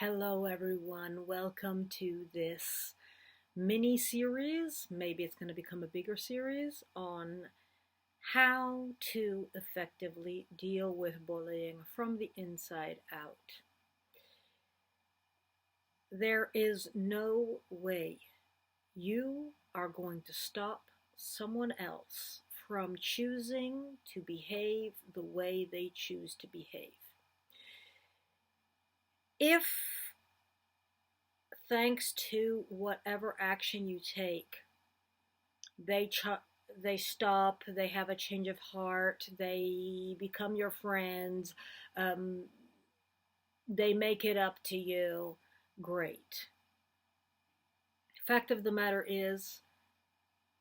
Hello, everyone. Welcome to this mini series. Maybe it's going to become a bigger series on how to effectively deal with bullying from the inside out. There is no way you are going to stop someone else from choosing to behave the way they choose to behave. If thanks to whatever action you take, they stop, they have a change of heart, they become your friends, um, they make it up to you, great. Fact of the matter is,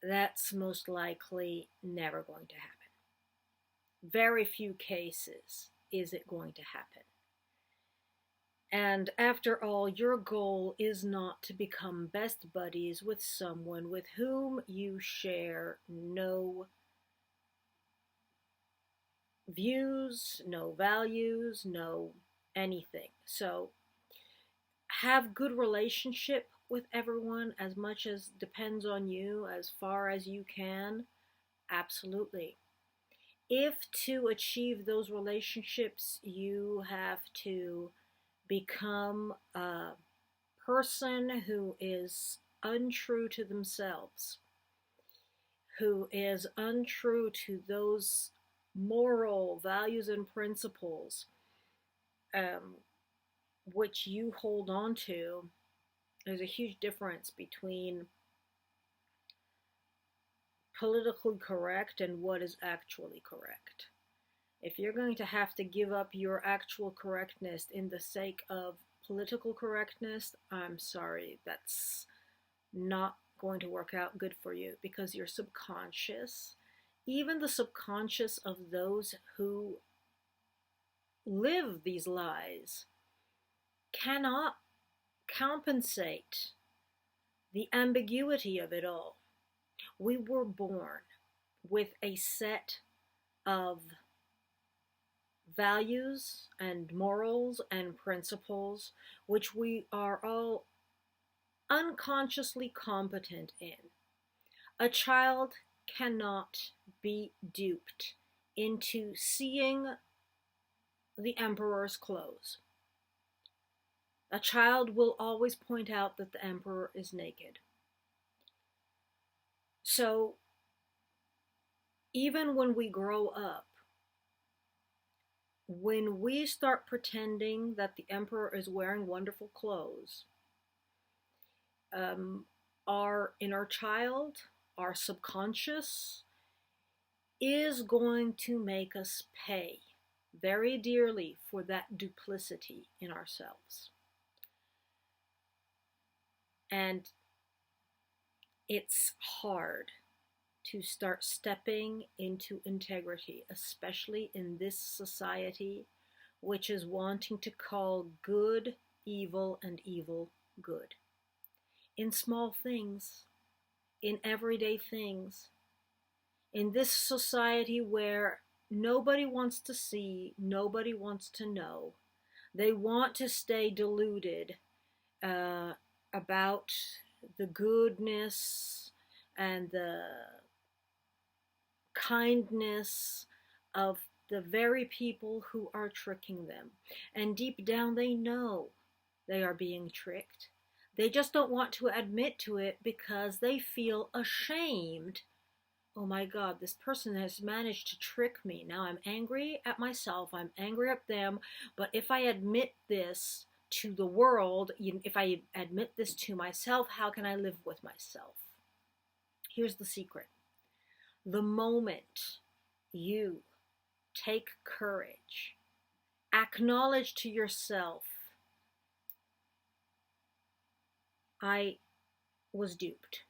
that's most likely never going to happen. Very few cases is it going to happen. And after all, your goal is not to become best buddies with someone with whom you share no views, no values, no anything. So have good relationship with everyone as much as depends on you, as far as you can. Absolutely. If to achieve those relationships you have to become a person who is untrue to themselves, who is untrue to those moral values and principles which you hold on to, there's a huge difference between politically correct and what is actually correct. If you're going to have to give up your actual correctness in the sake of political correctness, I'm sorry, that's not going to work out good for you, because your subconscious, even the subconscious of those who live these lies, cannot compensate the ambiguity of it all. We were born with a set of values and morals and principles which we are all unconsciously competent in. A child cannot be duped into seeing the emperor's clothes. A child will always point out that the emperor is naked. So, even when we grow up, when we start pretending that the emperor is wearing wonderful clothes, our inner child, our subconscious, is going to make us pay very dearly for that duplicity in ourselves. And it's hard to start stepping into integrity, especially in this society, which is wanting to call good evil and evil good. In small things, in everyday things, in this society where nobody wants to see, nobody wants to know, they want to stay deluded about the goodness and the kindness of the very people who are tricking them. And deep down they know they are being tricked. They just don't want to admit to it because they feel ashamed. Oh my God, this person has managed to trick me. Now I'm angry at myself, I'm angry at them, but if I admit this to the world, if I admit this to myself, how can I live with myself? Here's the secret. The moment you take courage, acknowledge to yourself, I was duped,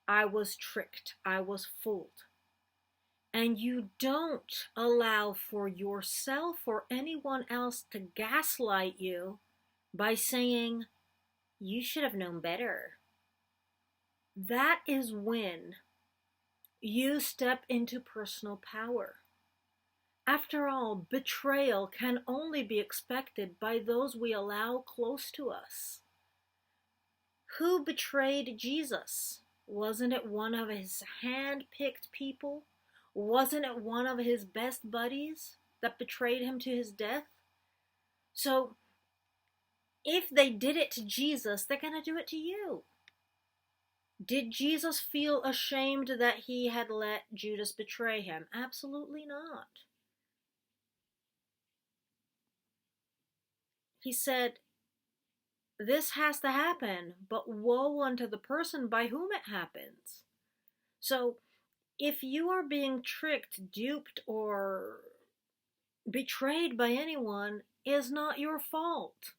I was tricked, I was fooled, and you don't allow for yourself or anyone else to gaslight you by saying, you should have known better, that is when you step into personal power. After all, betrayal can only be expected by those we allow close to us. Who betrayed Jesus? Wasn't it one of his hand-picked people? Wasn't it one of his best buddies that betrayed him to his death? So, if they did it to Jesus, they're going to do it to you. Did Jesus feel ashamed that he had let Judas betray him? Absolutely not. He said, this has to happen, but woe unto the person by whom it happens. So, if you are being tricked, duped, or betrayed by anyone, it is not your fault.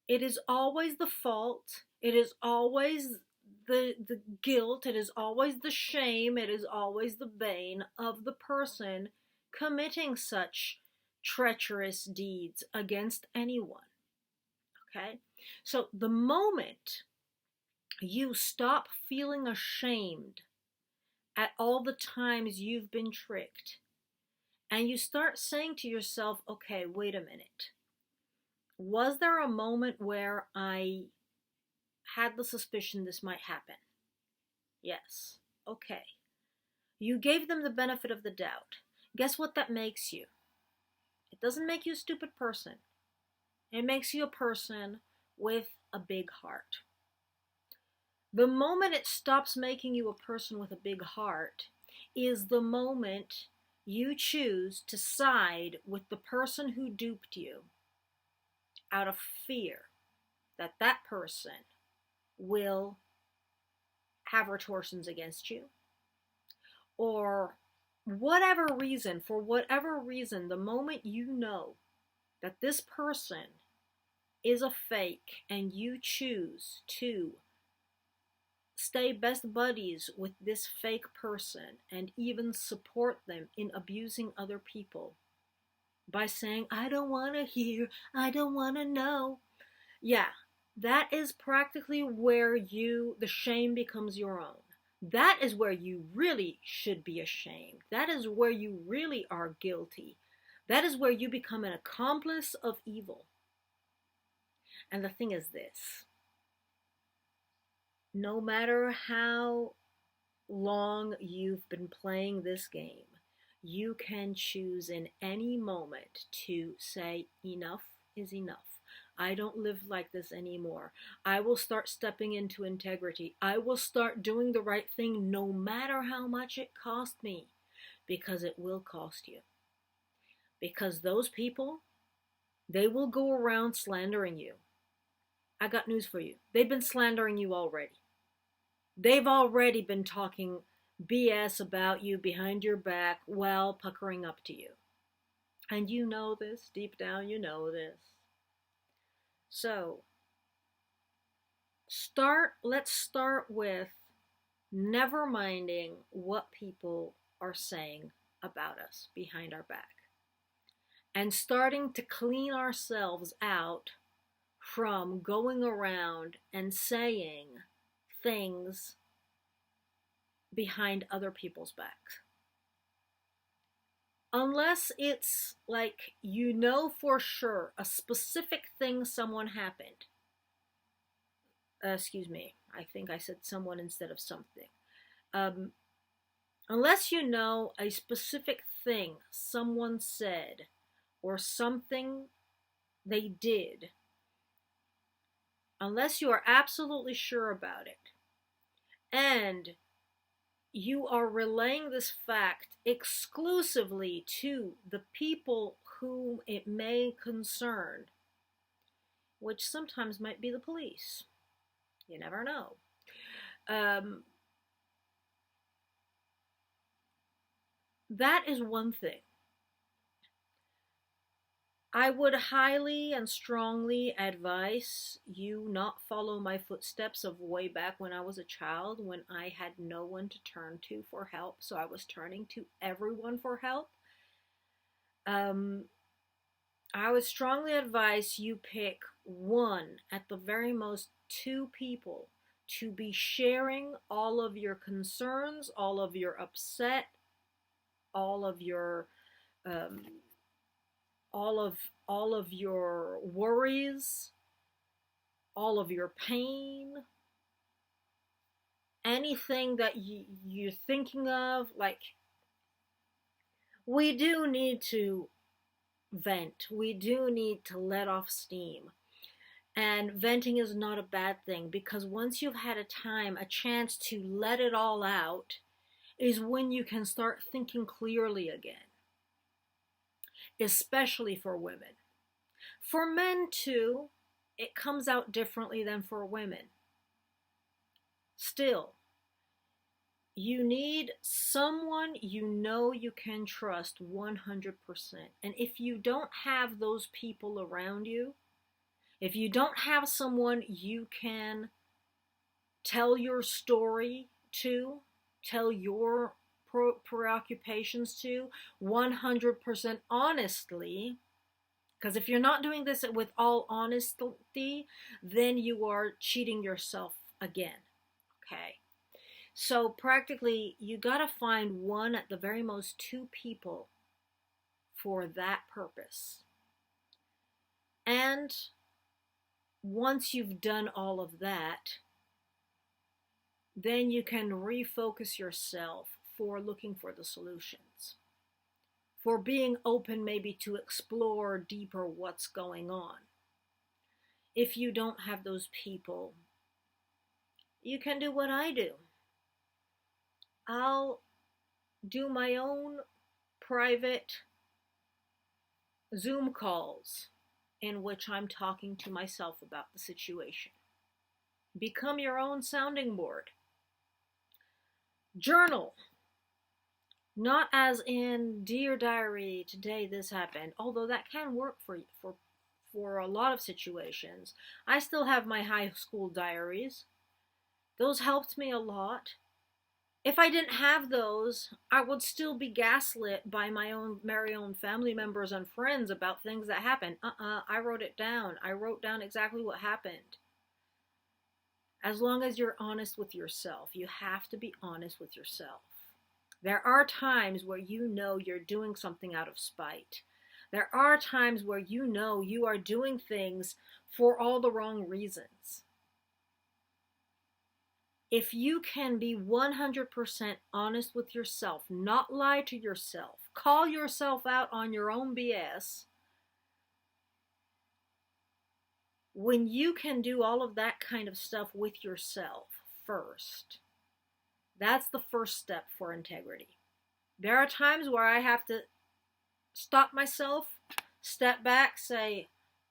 It is always the fault. It is always the guilt. It is always the shame. It is always the bane of the person committing such treacherous deeds against anyone. Okay? So the moment you stop feeling ashamed at all the times you've been tricked, and you start saying to yourself, okay, wait a minute. Was there a moment where I had the suspicion this might happen? Yes. Okay. You gave them the benefit of the doubt. Guess what that makes you? It doesn't make you a stupid person. It makes you a person with a big heart. The moment it stops making you a person with a big heart is the moment you choose to side with the person who duped you out of fear that that person will have retortions against you, or whatever reason, for whatever reason, the moment you know that this person is a fake and you choose to stay best buddies with this fake person and even support them in abusing other people by saying, I don't want to hear, I don't want to know. Yeah, that is practically where the shame becomes your own. That is where you really should be ashamed. That is where you really are guilty. That is where you become an accomplice of evil. And the thing is this: no matter how long you've been playing this game, you can choose in any moment to say, enough is enough. I don't live like this anymore. I will start stepping into integrity. I will start doing the right thing no matter how much it cost me, because it will cost you. Because those people, they will go around slandering you. I got news for you. They've been slandering you already. They've already been talking BS about you behind your back while puckering up to you. And you know this. Deep down, you know this. So, let's start with never minding what people are saying about us behind our back, and starting to clean ourselves out from going around and saying things behind other people's backs. Unless it's like you know for sure a specific thing someone happened. Excuse me, I think I said someone instead of something. Unless you know a specific thing someone said or something they did, unless you are absolutely sure about it, and you are relaying this fact exclusively to the people whom it may concern, which sometimes might be the police. You never know. That is one thing. I would highly and strongly advise you not follow my footsteps of way back when I was a child, when I had no one to turn to for help, so I was turning to everyone for help. I would strongly advise you pick one, at the very most two people, to be sharing all of your concerns, all of your upset, all of your um, all of your worries, all of your pain, anything that you're thinking of. Like, we do need to vent. We do need to let off steam. And venting is not a bad thing, because once you've had a chance to let it all out, is when you can start thinking clearly again, especially for women. For men too, it comes out differently than for women. Still, you need someone you know you can trust 100%. And if you don't have those people around you, if you don't have someone you can tell your story to, tell your preoccupations to 100% honestly, because if you're not doing this with all honesty, then you are cheating yourself again. Okay? So practically, you gotta find one, at the very most two people for that purpose. And once you've done all of that, then you can refocus yourself for looking for the solutions, for being open maybe to explore deeper what's going on. If you don't have those people, you can do what I do. I'll do my own private Zoom calls in which I'm talking to myself about the situation. Become your own sounding board. Journal. Not as in, dear diary, today this happened, although that can work for a lot of situations. I still have my high school diaries. Those helped me a lot. If I didn't have those, I would still be gaslit by my very own family members and friends about things that happened. I wrote it down. I wrote down exactly what happened. As long as you're honest with yourself, you have to be honest with yourself. There are times where you know you're doing something out of spite. There are times where you know you are doing things for all the wrong reasons. If you can be 100% honest with yourself, not lie to yourself, call yourself out on your own BS, when you can do all of that kind of stuff with yourself first, that's the first step for integrity. There are times where I have to stop myself, step back, say,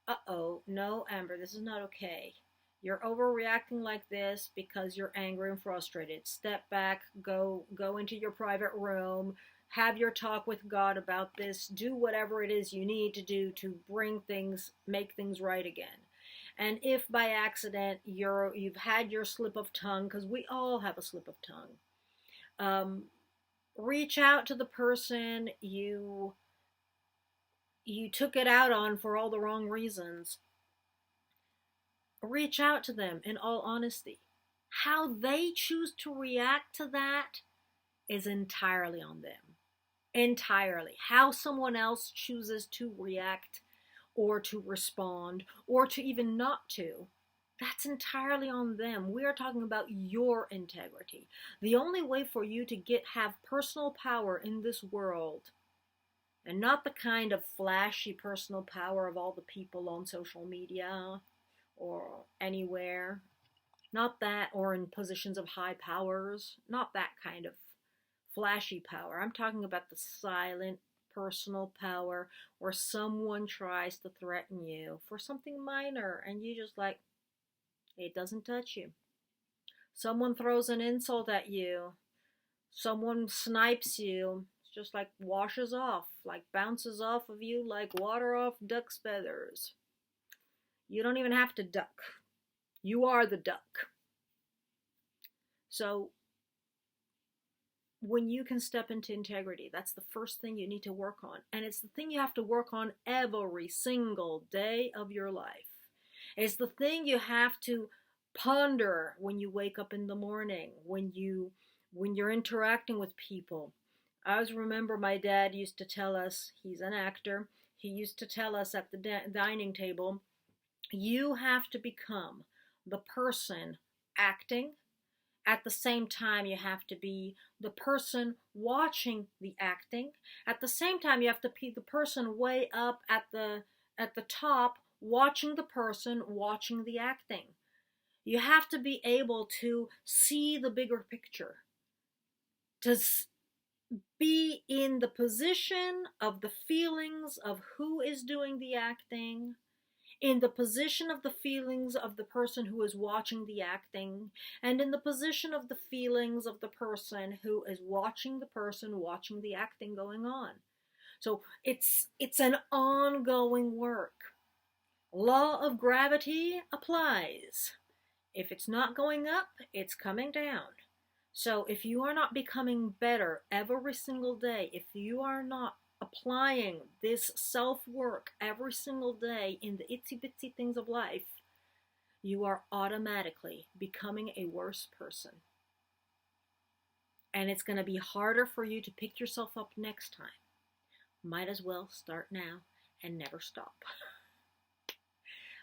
uh-oh, no, Amber, this is not okay. You're overreacting like this because you're angry and frustrated. Step back, go into your private room, have your talk with God about this, do whatever it is you need to do to make things right again. And if by accident you've had your slip of tongue, because we all have a slip of tongue, reach out to the person you took it out on for all the wrong reasons. Reach out to them in all honesty. How they choose to react to that is entirely on them. Entirely. How someone else chooses to react or to respond or to even not to, that's entirely on them. We are talking about your integrity. The only way for you to have personal power in this world, and not the kind of flashy personal power of all the people on social media or anywhere, not that, or in positions of high powers, not that kind of flashy power. I'm talking about the silent personal power where someone tries to threaten you for something minor and you just like, it doesn't touch you. Someone throws an insult at you, someone snipes you, it's just like washes off, like bounces off of you like water off duck's feathers. You don't even have to duck. You are the duck. So when you can step into integrity, that's the first thing you need to work on. And it's the thing you have to work on every single day of your life. It's the thing you have to ponder when you wake up in the morning, when you're interacting with people. I always remember my dad used to tell us, he's an actor, he used to tell us at the dining table, you have to become the person acting. At the same time, you have to be the person watching the acting. At the same time, you have to be the person way up at the top watching the person watching the acting. You have to be able to see the bigger picture, to be in the position of the feelings of who is doing the acting, in the position of the feelings of the person who is watching the acting, and in the position of the feelings of the person who is watching the person watching the acting going on. So it's an ongoing work. Law of gravity applies. If it's not going up, it's coming down. So if you are not becoming better every single day, if you are not applying this self-work every single day in the itsy bitsy things of life, you are automatically becoming a worse person. And it's going to be harder for you to pick yourself up next time. Might as well start now and never stop.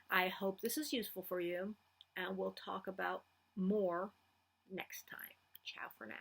I hope this is useful for you, and we'll talk about more next time. Ciao for now.